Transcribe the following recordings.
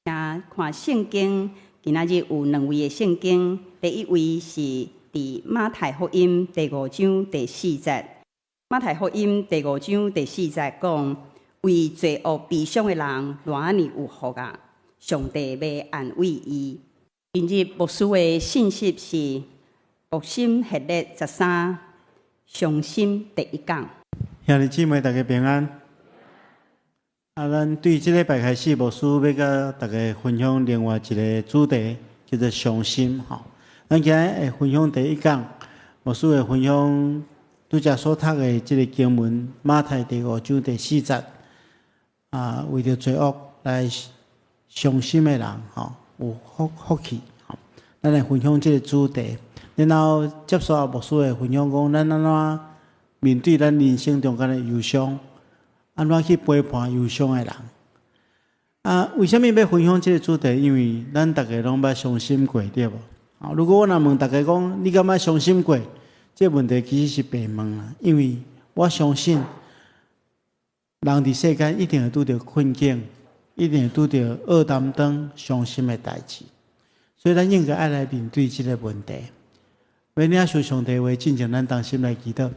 看圣经，今仔日有2位的圣经，第一位是伫马太福音第5章第4节。马太福音第5章第4节讲：为罪恶悲伤的人，偌尼有福啊！上帝要安慰伊。今日牧师的信息是福音系列13，伤心第1讲。兄弟姊妹，大家平安。咱对这礼拜开始，牧师要甲大家分享另外一个主题，叫做伤心。咱今日会分享第1讲，牧师会分享拄则所读的这个经文，马太第5章第4节。为着罪恶来伤心的人，有福气。咱来分享这个主题，然后接续牧师会分享讲，咱安怎面对咱人生中间的忧伤。安怎去陪伴忧伤的人？为什么要分享这个主题？因为咱大家拢捌伤心过，对无？如果我若问大家讲，你敢捌伤心过？这个问题其实是白问啦。因为我相信，人伫世间一定会拄着困境，一定会拄着恶担当、伤心的代志，所以咱应该爱来面对这个问题。要领受上帝话，进前咱当心来祈祷。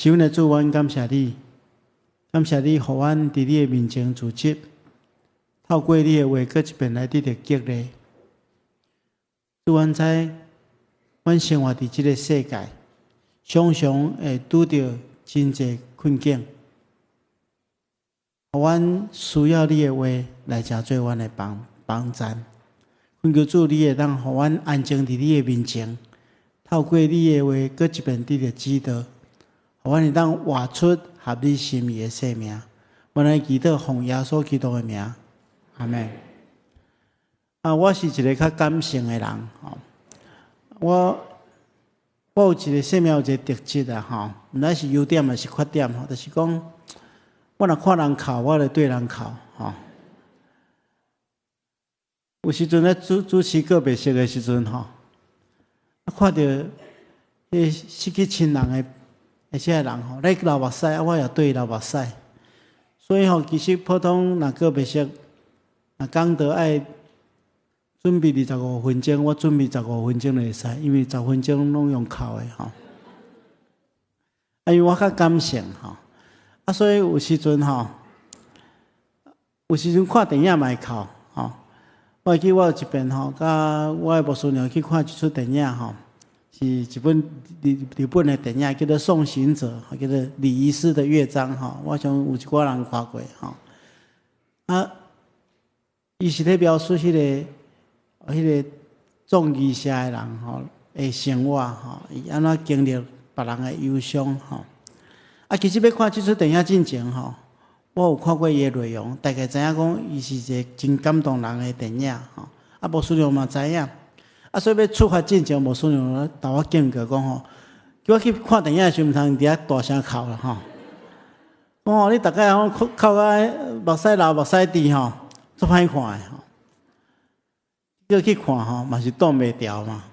求的主，阮感谢你，感谢你，互阮伫你的面前自执，透过你的话，搁一遍来得到激励。主，阮知，阮生活伫这个世界，常常会拄着真济困境，互阮需要你的话来成做阮的帮站。恳求主，你会当互阮安静伫你的面前，透过你的话，搁一遍得到指导。互阮会当活出合你心意的生命，阮来祈祷奉耶稣基督的名，阿门。我是一个较感性的人，我有一个生命有一个特质啊，毋知是优点还是缺点，就是讲，我若看人哭，我就对人哭，有时阵咧主持个别式的时阵，看到失去亲人的。而且人你流目屎，我也对流目屎，所以其实普通若个别式，讲到爱准备25分钟，我准备15分钟就会使，因为10分钟拢用哭的因为我较感性所以有时阵看电影嘛会哭我会记我有一遍甲我的牧师娘去看一出电影是一本日本的电影，叫做《送行者》，叫做《礼仪师的乐章》我想有一寡人看过伊是咧描述迄个葬仪社的人的生活伊安怎经历别人的忧伤其实要看这出电影之前我有看过伊的内容，大概知影讲伊是一个真感动人的电影牧师娘嘛知影。所以要出发之前，牧师娘导我警告讲叫我去看电影的时候，毋通伫遐大声哭啦你大概哭到目屎流目屎滴足歹看的叫去看嘛是挡袂牢嘛。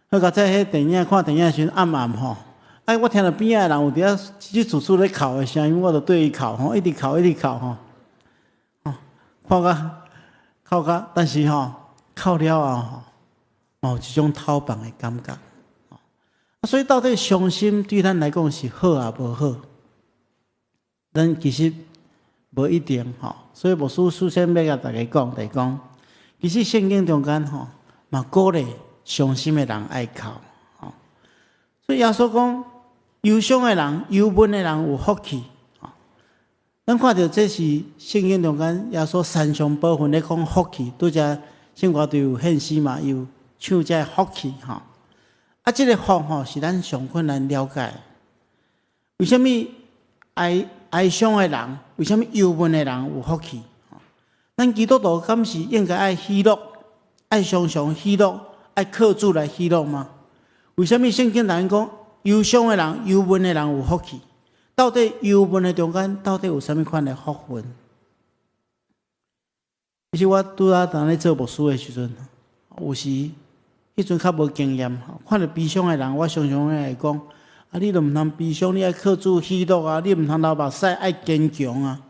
好到在迄电影看电影的时候暗我听到边仔的人有伫遐叽叽楚楚咧哭的声音，我就对伊哭一直哭一直哭哭到，但是哭了后有一种透放的感觉所以到底伤心对咱来讲是好也无好，咱其实无一定所以牧师首先要甲大家讲，其实圣经中间嘛鼓励伤心的人爱哭所以耶稣讲，忧伤的人、忧闷的人有福气咱看到这是圣经中间耶稣三项部分咧讲福气，拄则圣歌就有献诗嘛，有唱这福气这个福是咱上困难了解。为什么哀伤的人，为什么忧闷的人有福气？咱基督徒敢是应该爱喜乐，爱常常喜乐，爱靠主来喜乐吗？为什么圣经人讲忧伤的人、忧闷的人有福气？到底忧闷的中间，到底有什么款的福分？其实我拄仔当咧做牧师的时阵，有时迄阵较无经验，看到悲伤的人，我常常会讲：你都毋通悲伤，你爱靠主喜乐你毋通流目屎，爱坚强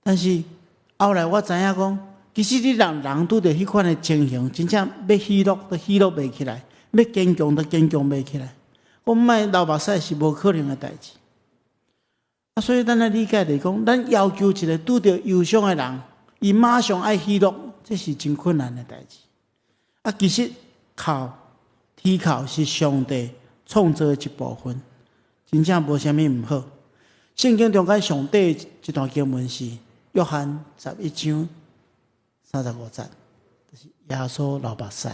但是后来我知影讲，其实你人拄着迄款的情形，真正要喜乐都喜乐袂起来，要坚强都坚强袂起来。我毋爱流目屎是无可能的代志。所以咱来理解嚟讲，咱要求一个拄着忧伤的人，伊马上爱喜乐，这是真困难的代志。其实依靠是上帝创造的一部分，真正无啥物毋好。圣经中间上帝一段经文是约翰11章35节，就是耶稣流目屎。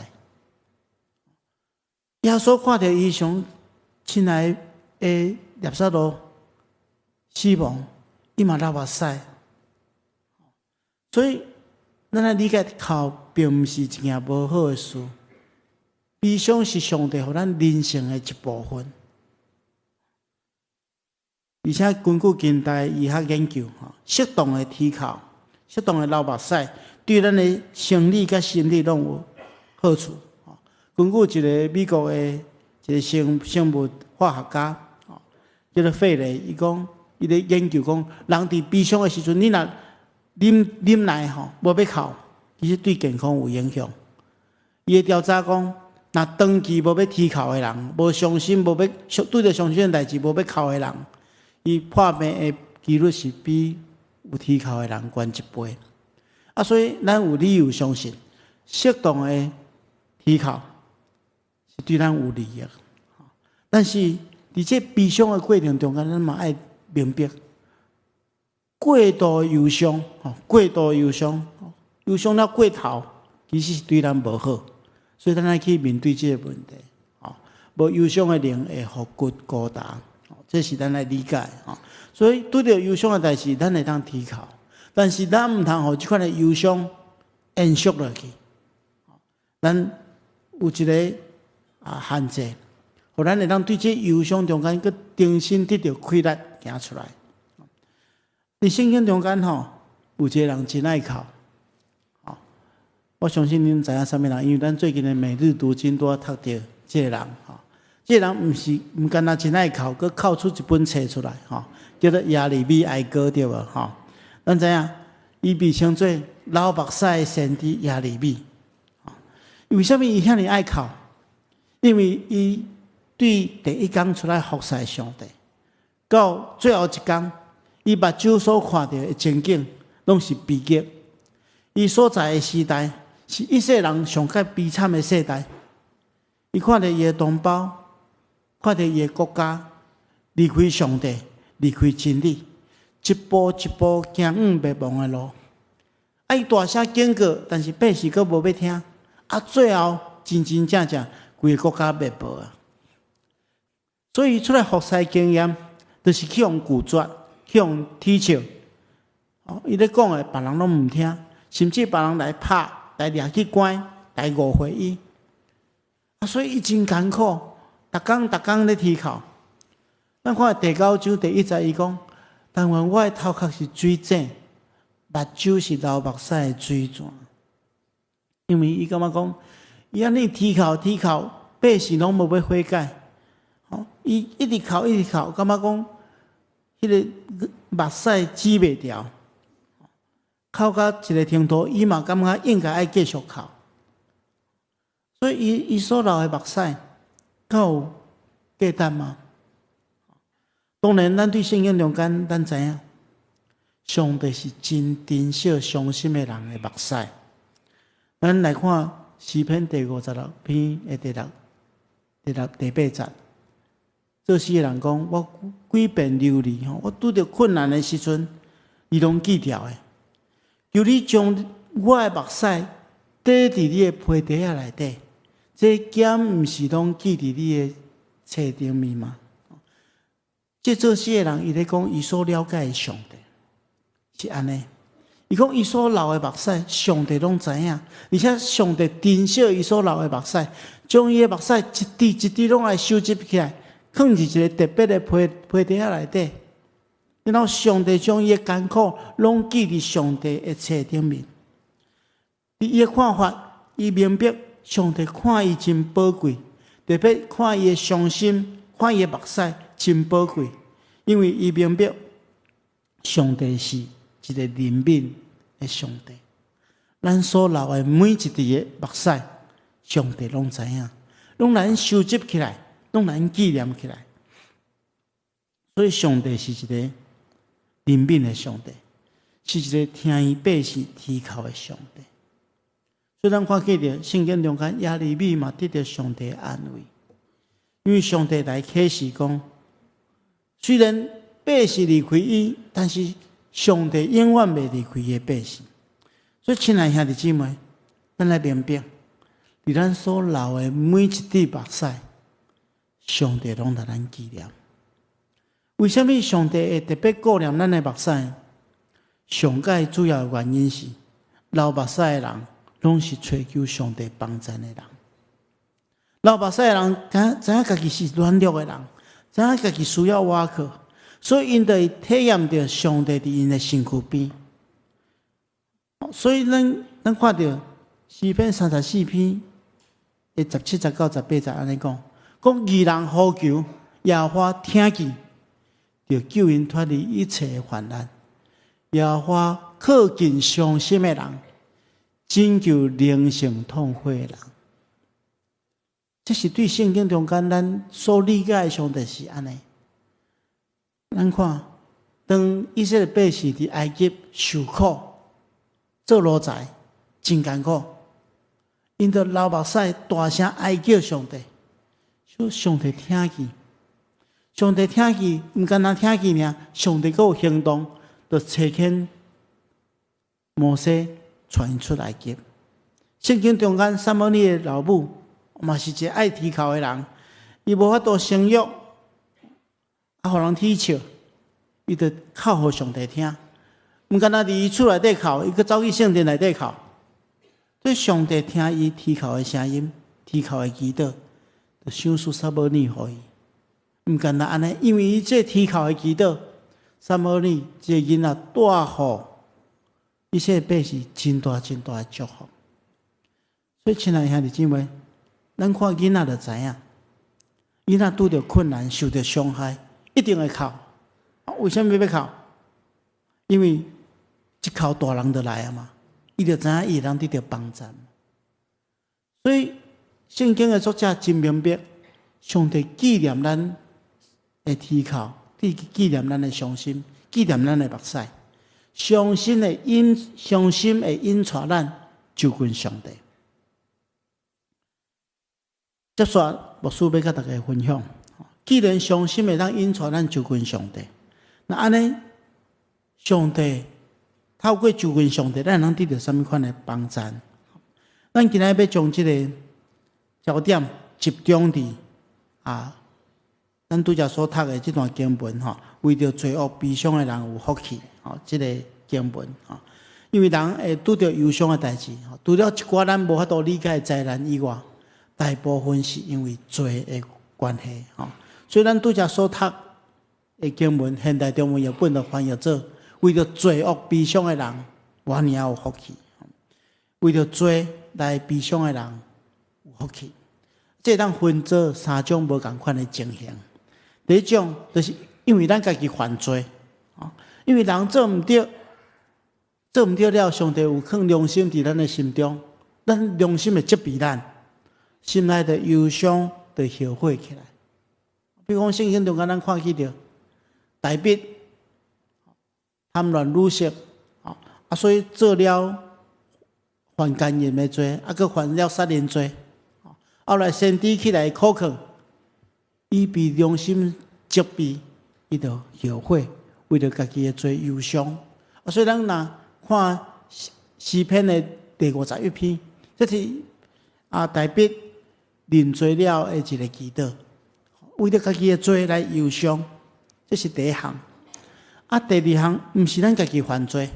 耶稣看到伊上亲爱的拿撒勒死亡，伊嘛流目屎。所以，咱来理解并毋是一件无好的事。悲伤是上帝予咱人生的一部分，而且根据近代医学研究，适当的啼哭、适当的流目屎，对咱的生理甲心理拢有好处。根据一个美国的一个生物化学家，叫做费雷，伊讲，伊咧研究讲，人伫悲伤的时阵，你若啉奶无要哭，其实对健康有影响。伊的调查讲，若长期无要啼哭的人，无伤心，无要对着伤心的代志无要哭的人，伊破病的几率是比有啼哭的人悬一倍。所以咱有理由相信，适当的啼哭是对咱有利益。但是伫这悲伤的过程中间，咱嘛爱明白，过度忧伤，忧伤了过头，其实是对咱无好。所以咱爱去面对这个问题。无忧伤的灵会互骨孤单，这是咱来理解。所以拄着忧伤的代志，咱会当啼哭，但是咱毋通互这款的忧伤延续落去。咱有一个限制，互咱会当对这忧伤中间，佮重新得到快乐行出来。伫圣经中间有一个人真爱哭。我相信恁知影啥物人，因为咱最近的每日读经都读到这个人。这个人毋干那真爱哭，佮哭出一本册出来，叫做《亚利米哀歌》，对无？咱知影，伊被称作流目屎的先知亚利米。为什么伊遐尼爱哭？因为伊对第一天出来服侍上帝，到最后一天，伊目睭所看到的情景，拢是悲剧。伊所在的时代，是一世人上较悲惨的世代。伊看到伊的同胞，看到伊的国家离开上帝，离开真理，一步一步行灭亡的路。伊大声警告，但是百姓佫无要听。最后真真正正规个国家灭亡啊！所以出来服侍经验，就是去用拒绝，去用踢笑。伊咧讲的，别人拢毋听。甚至别人来拍、来抓去关、来误会伊，所以伊真艰苦，逐工咧啼哭。咱看第9章第1节，伊讲：但愿我的头壳是水井，目睭是流目屎的水泉。因为伊感觉讲，伊安尼啼哭，百姓拢无要悔改。伊一直哭，感觉讲，迄个目屎止袂掉。哭到一个程度，伊嘛感觉应该爱继续哭，所以伊所流的目屎，有价值吗？当然，咱对圣经中间，咱知影，上帝是真珍惜伤心的人的目屎。咱来看诗篇第56篇的第8节，做诗的人讲：我几遍流离，我拄着困难的时阵，伊拢记牢的。求你将我的目屎滴伫你的皮底下内底，这剑毋是拢记伫你的册顶面吗？这做诗的人，伊咧讲伊所了解的上帝是安尼。伊讲伊所流的目屎，上帝拢知影，而且上帝珍惜伊所流的目屎，将伊的目屎一滴一滴拢来收集起来，放伫一个特别的皮底下内底。然后上帝将伊的艰苦拢记伫上帝的册顶面。伊的看法，伊明白上帝看伊真宝贵，特别看伊的伤心，看伊的目屎真宝贵，因为伊明白上帝是一个怜悯的上帝。咱所流的每一滴的目屎，上帝拢知影，拢咱收集起来，拢咱纪念起来。所以上帝是一个怜悯的上帝，是一个听伊百姓祈求的上帝。所以咱看见着圣经中间亚利米嘛得到上帝的安慰，因为上帝来启示讲，虽然百姓离开伊，但是上帝永远袂离开伊的百姓。所以，亲爱兄弟姊妹，咱来明白，伫咱所流的每一滴目屎，上帝拢在咱纪念。为什么上帝会特别顾念咱的目屎？上界主要的原因是，流目屎的人，拢是追求上帝帮助的人。流目屎的人，知影家己是软弱的人，知影家己需要倚靠，所以因就会体验到上帝伫因的身躯边。所以咱看到诗篇34篇的17、19、18节安尼讲，义人呼求耶和华听见，就救因脱离一切的患难。耶和华靠近伤心的人，拯救灵性痛悔的人。这是对圣经中间咱所理解的上帝是安尼。咱看，当以色列百姓伫埃及受苦，做奴才真艰苦，因着流目屎大声哀叫上帝，所以上帝听见，上帝听见，毋单单听见尔，上帝阁有行动，就差遣摩西传因出埃及。圣经中间撒母耳的老母嘛是一个爱啼哭的人，伊无法度生育，互人啼笑，伊就哭互上帝听。毋干那伫伊厝内底哭，伊阁走去圣殿内底哭。所以上帝听伊啼哭的声音，啼哭的祈祷，就赏赐撒母耳互伊。毋干那安尼，因为伊这啼哭的祈祷，撒母耳这个囡仔带互以色列百姓真大真大的祝福。所以，亲爱的兄弟姊妹，咱看囡仔就知影，囡仔拄着困难、受着伤害，一定会哭。为什么要哭？因为一哭大人就来啊嘛，伊就知影伊人得到帮助。所以圣经的作者真明白，上帝纪念咱的啼哭，纪念咱的伤心，纪念咱的目屎。伤心会引带咱就近上帝。接下来牧师要甲大家分享，既然伤心会当引带咱就近上帝，那安尼上帝透过就近上帝，咱能得到什么款的帮助？咱今日要将这个焦点集中伫咱拄则所读的这段经文为着罪恶悲伤的人有福气这个经文因为人会拄着忧伤的代志除了一寡咱无法度理解的灾难以外，大部分是因为罪的关系所以咱拄则所读的经文，现代中文译本就翻译做为着罪恶悲伤的人，我尔有福气；为着罪来悲伤的人有福气。这当分做三种无同款的情形。第一种就是因为咱家己犯罪因为人做毋对了，上帝有放良心伫咱的心中，咱良心会责备咱，心内的忧伤就后悔起来。比如讲圣经中间咱看见着大卫贪恋女色所以做了犯奸淫的罪，佫犯了杀人罪。后来先知起来苦劝，伊被良心责备，伊就后悔，为了家己的罪忧伤。所以咱若看诗篇的第51篇，这是大卫认罪了的一个祈祷，为了家己的罪来忧伤，这是第一项。第二项毋是咱家己犯罪，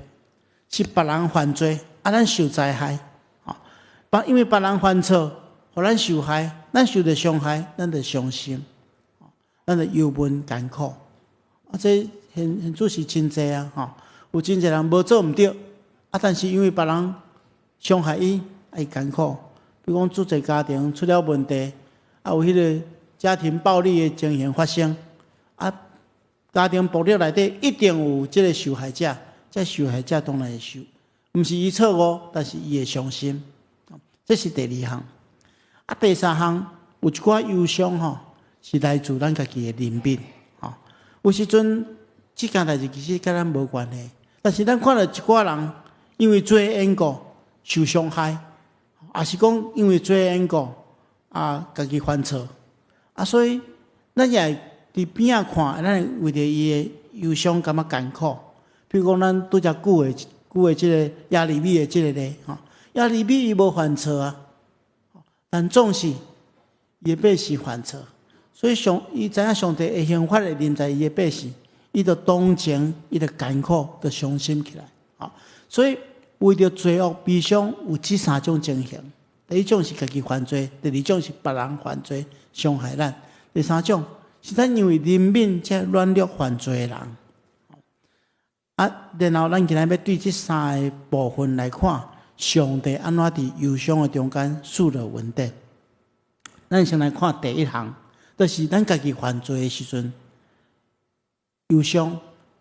是别人犯罪，咱受灾害。因为别人犯错，互咱受害，咱受着伤害，咱就伤心，咱就忧闷艰苦。这现主是真济有真济人无做毋对，但是因为别人伤害伊，伊艰苦。比如讲，做侪家庭出了问题，有迄个家庭暴力的情形发生，家庭暴力内底一定有即个受害者，这受害者当然会毋是伊错误，但是伊会伤心。这是第二项。第三项有一寡忧伤吼，是来自咱家己的人品。有时阵即件代志其实甲咱无关系，但是咱看到一寡人因为做缘故受伤害，也是讲因为做缘故家己犯错所以咱也会伫边仔看，咱会为着伊的忧伤感觉艰苦。比如讲，咱拄则举的即个亚利米的即个例亚利米伊无犯错但总是伊的百姓犯错，所以伊知影上帝的刑罚会临在伊的百姓，伊就同情，伊就艰苦，就伤心起来所以为着罪恶悲伤，有这三种情形。第一种是家己犯罪，第二种是别人犯罪伤害咱，第三种是咱因为人品才软弱犯罪的人然后咱今日要对这三个部分来看，上帝安怎伫忧伤的中间赐了稳定。咱先来看第一项，就是咱家己犯罪的时阵，忧伤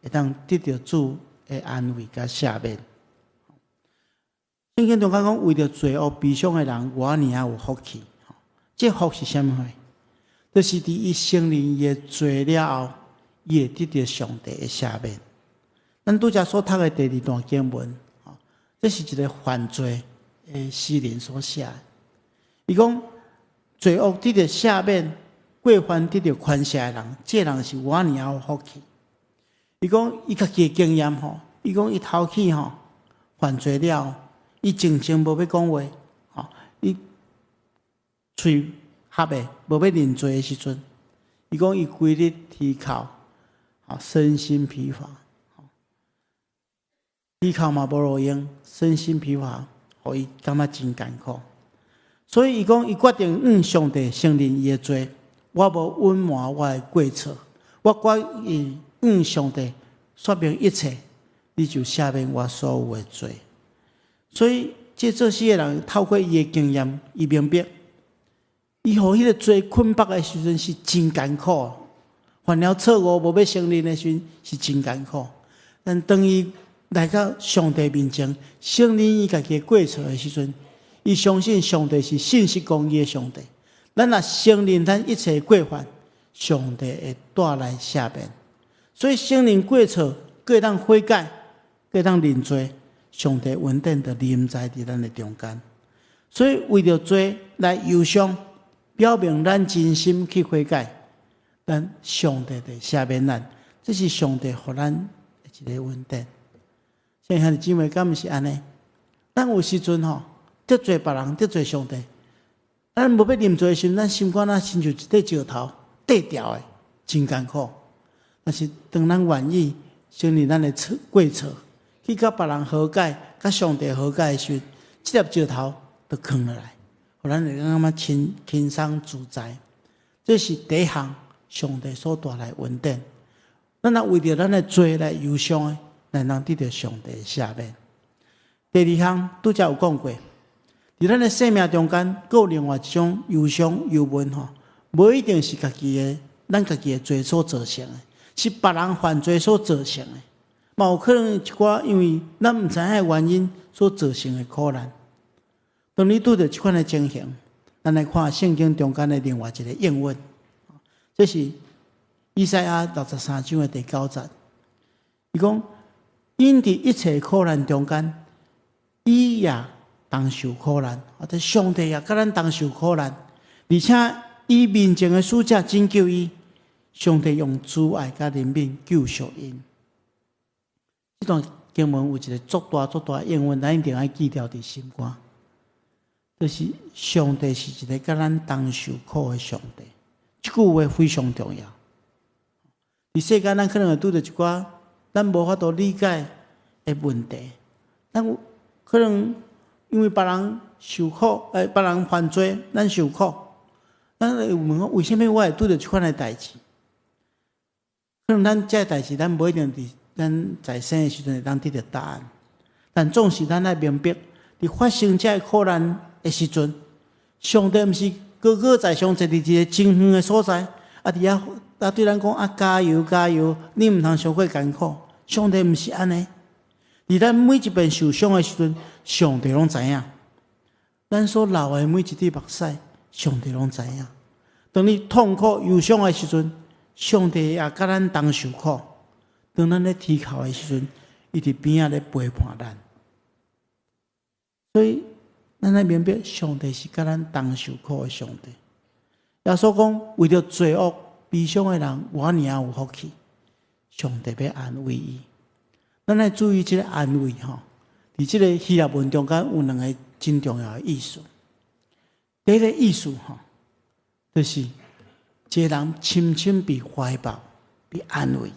会当得到主的安慰甲赦免。圣经中讲，为着罪恶悲伤的人，我尔有福气。这福是啥物货？就是伫伊承认伊的罪了后，伊会得到上帝的赦免。咱拄则所读的第二段经文这是一个犯罪的诗人所写的。伊讲罪恶得到赦免，过犯得到宽赦的人，这人是我尔有福气。伊讲伊家己的经验伊讲伊头起犯罪了，伊静静无要讲话伊嘴合的无要认罪的时阵，伊讲伊规日啼哭身心疲乏。依靠嘛无路用，身心疲乏，互伊感觉真艰苦。所以伊讲，伊决定上帝承认伊的罪，我无隐瞒我的过错，我决意上帝说明一切，你就赦免我所有的罪。所以这做事的人透过伊的经验，伊明白，伊互迄个罪捆绑的时阵是真艰苦，犯了错误无要承认的时阵是真艰苦。但当伊来到上帝面前，承认伊家己过错的时阵，伊相信上帝是信实公义的上帝。咱若承认咱一切过犯，上帝会带来赦免。所以承认过错，会当悔改，会当认罪，上帝稳定就临在伫咱的中间。所以为着罪来忧伤，表明咱真心去悔改，咱上帝就赦免咱。这是上帝互咱的一个稳定。现在的姊妹，敢毋是安尼？咱有时阵得罪别人，得罪上帝，咱无要认罪的时，咱心肝亲像一块石头块掉的，真艰苦。但是当咱愿意承认咱的过错，去甲别人和解，甲上帝和解的时，这粒石头就放落来，互咱会感觉轻松自在。这是第一项，上帝所带来稳定。咱若为着咱的罪来忧伤的，咱能得到上帝的赦免。第二项拄则有讲过，伫咱的生命中间，还有另外一种忧伤忧闷无一定是咱家己的罪所造成的，是别人犯罪所造成的。嘛有可能一寡因为咱毋知影的原因所造成的苦难。当你拄到这款的情形，咱来看圣经中间的另外一个应允，这是以赛亚63章的第9节。伊讲，因伫一切苦难中间，伊也同受苦难，或者上帝也甲咱同受苦难，而且伊面前的使者拯救伊，上帝用慈爱甲怜悯救赎因。这段经文有一个足大的应允，咱一定要记牢伫心肝，就是上帝是一个甲咱同受苦的上帝。这句话非常重要。伫世间，咱可能会拄到一寡咱无法度理解的问题，咱可能因为别人受苦，别人犯罪，咱受苦，咱会问讲为什么我会拄到这款的代志？可能咱这代志，咱无一定伫咱在生的时阵会当得到答案，但总是咱爱明白，伫发生这苦难的时阵，上帝毋是高高在上坐伫一个真远的所在，伫遐对咱讲加油加油，你毋通伤过艰苦。上帝毋是安尼，伫咱每一遍受伤的时阵，上帝拢知影。咱所流的每一滴目屎，上帝拢知影。当你痛苦忧伤的时阵，上帝也甲咱同受苦。当咱咧啼哭的时阵，伊伫边仔咧陪伴咱。所以，咱来明白，上帝是甲咱同受苦的上帝。耶稣讲，为着罪恶悲伤的人，我尔有福气。上帝要安慰伊。咱来注意这个安慰吼，伫这个希腊文中间有两个真重要的意思。第一个意思吼，就是一个人深深被怀抱、被安慰。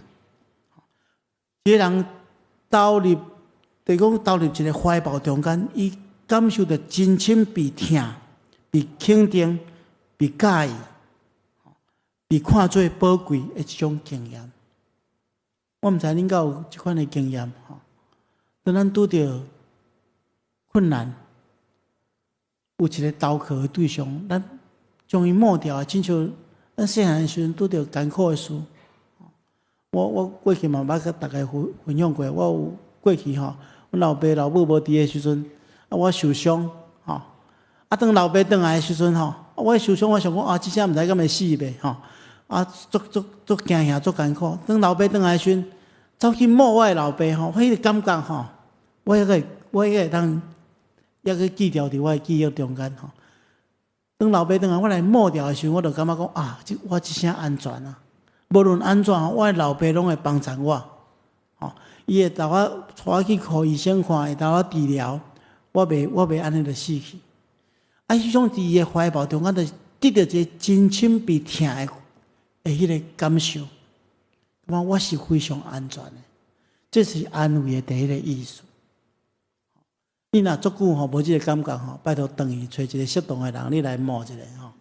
一个人投入，就讲投入一个怀抱中间，伊感受到真深被疼、被肯定、被介意、被看作宝贵的一种经验。我毋知恁敢有即款的经验吼？当咱拄着困难，有一个投靠的对象，咱将伊抹掉，亲像咱细汉的时阵拄着艰苦的事。我过去嘛捌甲大家分享过，我有过去吼，阮老爸老母无伫的时阵，我受伤吼，当老爸转来的时阵吼，我受伤，我想讲即声毋知敢会死袂吼，足惊吓，足艰苦。当老爸转来的时阵，走去摸我的老爸吼，迄个感觉吼，我迄个会当，抑个记牢伫我的记忆中间吼。当老爸转来，我来摸掉的时候，我就感觉讲我即声安全啊。无论安怎，我的老爸拢会帮衬我，吼，伊会带我带我去看医生看，会带我治疗，我袂安尼就死去。迄种伫伊的怀抱中间，就得到一个真深被疼的迄个感受，我是非常安全的。这是安慰的第一个意思。你若足久吼无即个感觉吼，拜托转去找一个适当的人，你来摸一下吼，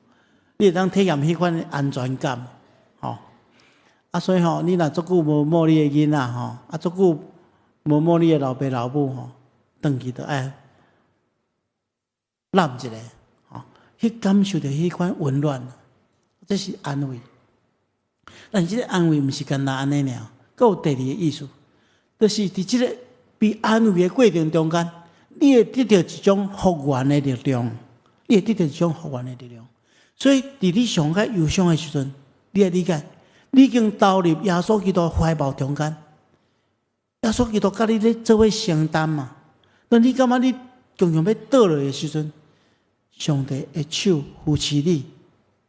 你会当体验迄款安全感，吼。所以吼，你若足久无摸你的囡仔吼，足久无摸你的老爸老母吼，转去就爱揽一下，吼，去感受到迄款温暖，这是安慰。但是这个安慰毋是简单安尼尔，佫有第二个意思，就是伫这个被安慰的过程中间，你会得到一种复原的力量，你会得到一种复原的力量。所以，伫你上较忧伤的时阵，你要理解。你已经投入耶稣基督怀抱中间，耶稣基督甲你咧做伙承担嘛。当你感觉你常常要倒落的时阵，上帝的手扶持你，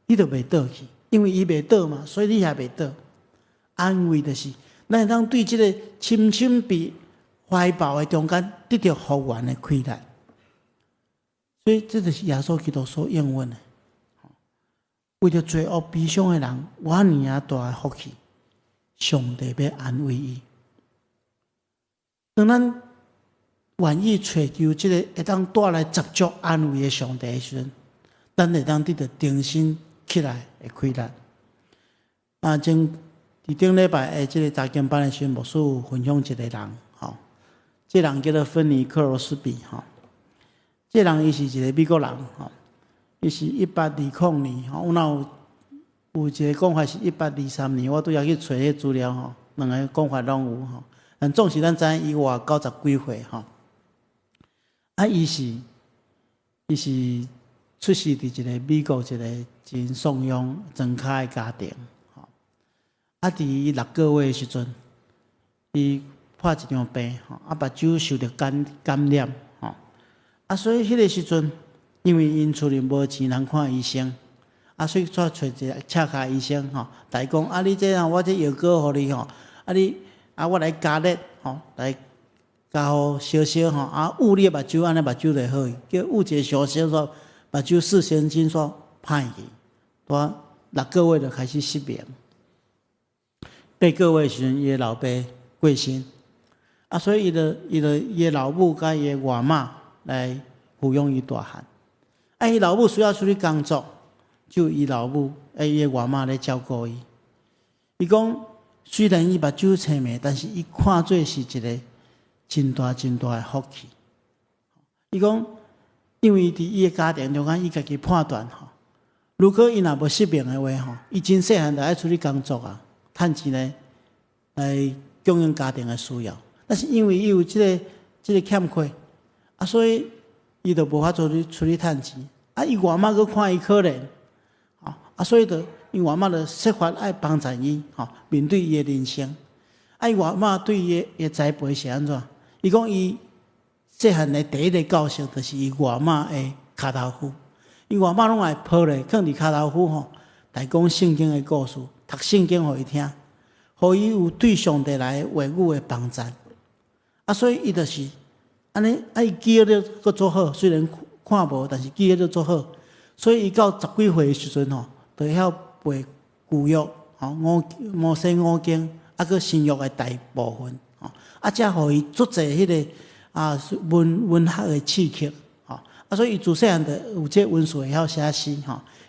你就袂倒去，因为伊袂倒嘛，所以你也袂倒。安慰就是，咱会当对这个深深被怀抱的中间得到复原的快乐。所以，这就是耶稣基督所应允的。为着罪恶悲伤的人，我尔大的福气，上帝要安慰伊。当咱愿意寻求这个会当带来十足安慰的上帝的时阵，咱会当得到重新起来的快乐。伫顶礼拜的这个查经班的时阵，牧师有分享一个人，吼，这人叫做芬尼克罗斯比，吼，这人伊是一个美国人，吼。伊是1820年，吼，有一个讲法是1823年，我拄要去找迄资料吼，两个讲法拢有吼，但总是咱知影伊活90几岁吼。伊是出世伫一个美国一个真颂扬庄脚的家庭，吼。伫伊6个月的时阵，伊破一场病，吼，目睭受到感染，吼，所以迄个时阵。因为因厝里无钱通看医生，所以再找一个赤脚医生吼，来讲你这我这药膏互你吼，我来加热吼，来加好烧烧吼，捂你的目睭，安尼目睭就好去。叫捂一个烧烧煞，目睭视神经煞歹去，我6个月就开始失明。8个月时阵，伊的老爸过身，所以伊的老母甲伊的外妈来抚养伊大汉。伊老母需要出去工作，就伊老母伊的外妈来照顾伊。伊讲，虽然伊目睭青眉，但是伊看做是一个真大的福气。伊讲，因为伫伊的家庭中间，伊家己判断吼，如果伊若无失明的话吼，伊真细汉就爱出去工作啊，趁钱来供应家庭的需要。但是因为伊有即个欠缺，所以伊就无法出去趁钱。伊外妈佫看伊可怜，所以就伊外妈就设法爱帮助伊，面对伊的人生。伊外妈对伊的栽培是安怎？伊讲伊细汉的第一个教授，就是伊外妈的骹头夫。伊外妈拢爱抱咧，放伫骹头夫来讲圣经的故事，读圣经互伊听，互伊有对上帝来话语的帮助。所以伊就是安尼，伊记忆力佫做好，虽然看无，但是记忆力做好。所以伊到10几岁的时阵就会晓背旧约摩西五经，佫新约的大部分才互伊足侪迄个文学的刺激所以伊自细汉就有这文字会晓写诗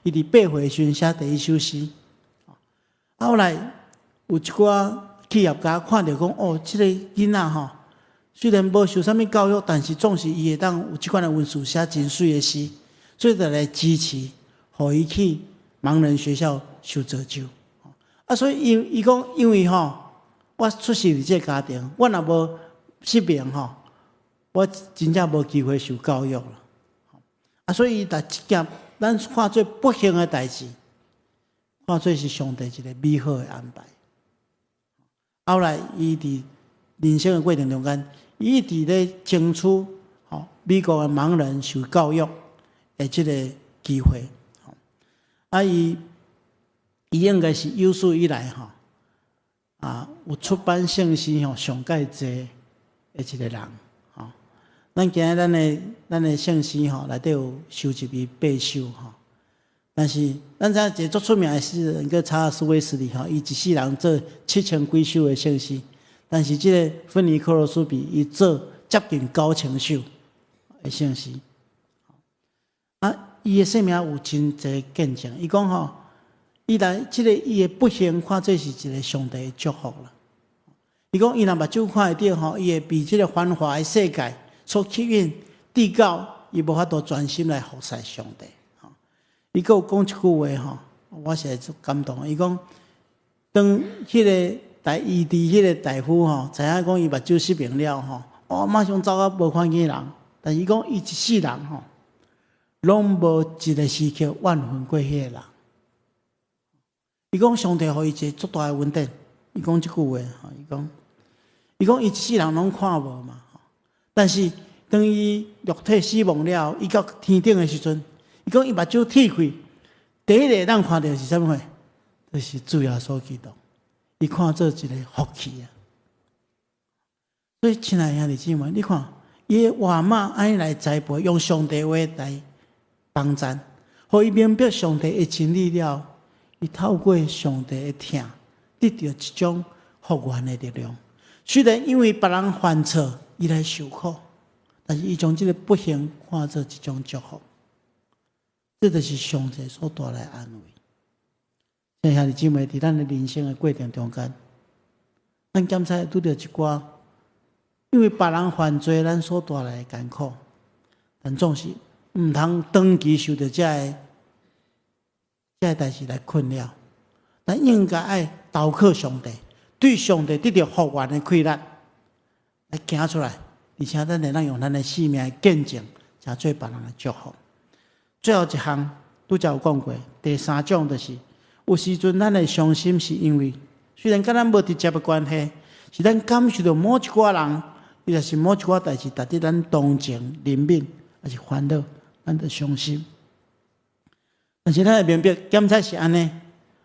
伊伫8岁时写第一首诗后来有一寡企业家看到讲这个囡仔虽然无受啥物教育，但是总是伊会当有即款的文字写真水的诗，所以就来支持，互伊去盲人学校受造就。所以伊讲，因为我出世伫这个家庭，我若无失明我真正无机会受教育了。所以逐一件咱看做不幸的代志，看做是上帝一个美好的安排。后来伊伫人生的过程中间，伊一直咧争取美国的盲人受教育的这个机会。伊应该是有史以来有出版圣诗上介济的一个人。咱今日咱的圣诗内底有收集于8首但是咱知影一个足出名的诗人叫查尔斯·威斯利伊一世人做7000几首的圣诗。但是这个芬尼克罗斯比伊做接近9000首的圣诗，伊的生命有真侪见证。伊讲伊来这个伊的不幸看做是一个上帝的祝福啦。伊讲伊若目睭看会到伊会被这个繁华的世界所吸引，直到伊无法度专心来服侍上帝。伊佫有讲一句话我实在足感动。伊讲当迄个医治迄个大夫知影讲伊目睭失明了马上走到无看见人。但是伊讲伊一世人拢无一个时刻怨恨过迄个人。伊讲上帝互伊一个足大的稳定。伊讲即句话伊讲伊一世人拢看无嘛但是当伊肉体死亡了，伊到天顶的时阵，伊讲伊目睭铁开，第一个咱看到是啥物？就是主耶稣基督。伊看做一个福气所以亲爱的兄弟姊妹，你看伊的外妈安尼来栽培，用上帝话来帮助，互伊明白上帝的真理了，伊透过上帝的听，得到一种复原的力量。虽然因为别人犯错，伊来受苦，但是伊将这个不幸看作一种祝福，这就是上帝所带来安慰。兄弟姊妹，伫咱的人生的过程中间，咱检查拄到一寡，因为别人犯罪，咱所带来的艰苦，但总是毋通长期受到这个代志来困扰。咱应该爱投靠上帝，对上帝得到复原的快乐，来行出来，而且咱会当用咱的生命的见证，才做别人的祝福。最后一项，拄则有讲过，第3种就是。有时阵，咱的伤心是因为，虽然跟咱无直接的关系，是咱感受到某一寡人，伊就是某一寡代志，值得咱同情、怜悯，还是烦恼，咱就伤心。但是咱会明白，检查是安尼。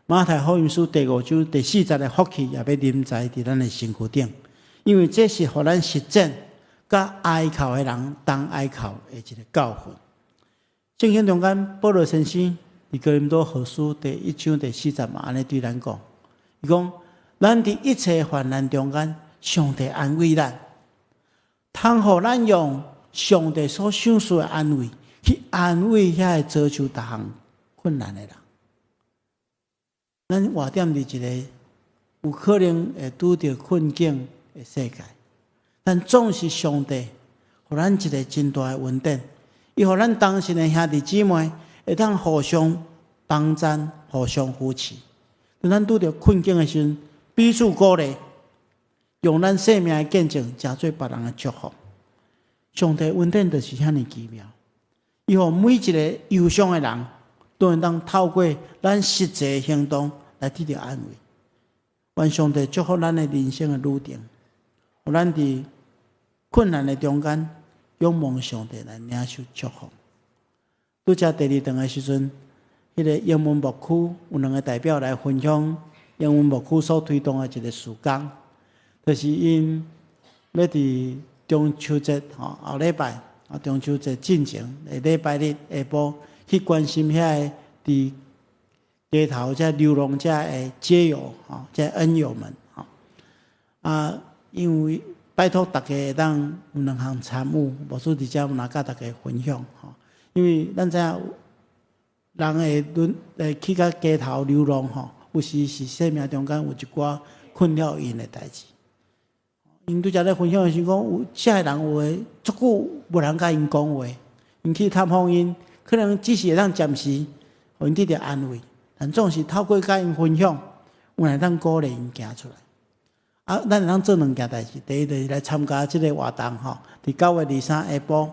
马太福音书第5章第40的福气，也要临在伫咱的身躯顶，因为这是互咱实践，甲哀哭的人当哀哭的一个教训。圣经中间，保罗先生。伫哥林多后书第1章第40嘛，安尼对咱讲，伊讲，咱伫一切患难中间，上帝安慰咱，通互咱用上帝所赏赐的安慰，去安慰遐个遭受各项困难的人。咱活踮伫一个有可能会拄着困境的世界，但总是上帝互咱一个真大的稳定，伊互咱当时的兄弟姊妹。会当互相帮赞，互相扶持。当咱拄着困境的时阵，彼此鼓励，用咱生命的见证，成做别人的祝福。上帝恩典就是遐尼奇妙，伊予每一个忧伤的人，都能当透过咱实际的行动来得到安慰。愿上帝祝福咱的人生的路程，有咱伫困难的中间，仰望上帝来领受祝福。拄则第二堂的时阵，迄个英文牧区有2个代表来分享英文牧区所推动的一个事工，就是因要伫中秋节后礼拜中秋节进前礼拜日下晡去关心遐个伫街头这流浪者的街友这恩友们因为拜托大家会当有2项参与，牧师伫遮有甲大家分享因为咱知影人会去到街头流浪有时是生命中间有一寡困扰因的代志。因拄则咧分享的时讲，有遮个人有诶足久无人甲因讲话，因去探访因，可能只是会当暂时互因得到安慰，但总是透过甲因分享，有会当鼓励因行出来。咱会当做2件代志，第一就是来参加即个活动伫9月23下晡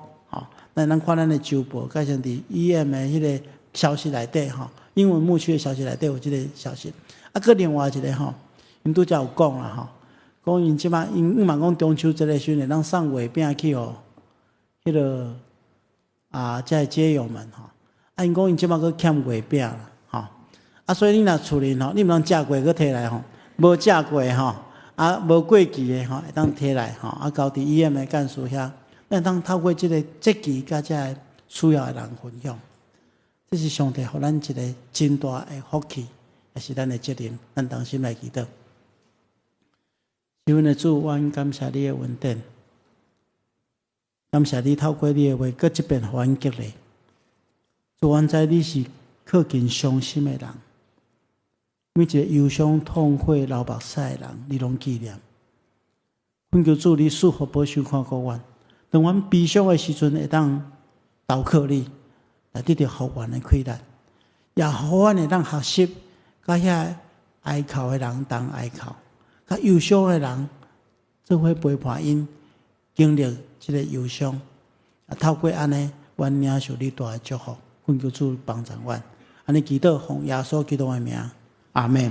咱会当看咱的周报，加上伫 EM 的迄个消息内底英文牧区的消息内底有即个消息。搁另外一个因拄则有讲啦讲因即摆因嘛讲中秋节的时阵，咱送月饼去迄个这街友们因讲因即摆佫欠月饼啦所以你若厝里你毋通食过佫摕来无食过无过期的会当摕来交伫医院的干事遐，咱当透过即个节期甲遮个需要的人分享，这是上帝互咱一个真大的福气，也是咱的责任，咱同心来祈祷。亲爱的主，我感谢你的恩典，感谢你透过你的话，搁一遍互阮激励。主，阮知你是靠近伤心的人，每一个忧伤、痛悔、流目屎的人，你拢纪念。恳求主，你赐福保守看顾阮，当阮悲伤的时阵，会当投靠你，来得到福源的馈赠，也互阮会当学习，甲遐哀哭的人同哀哭。较忧伤的人，做伙陪伴因经历这个忧伤，透过安尼，阮领受你大的祝福。恳求主帮助阮，安尼祈祷，奉耶稣基督的名，阿门。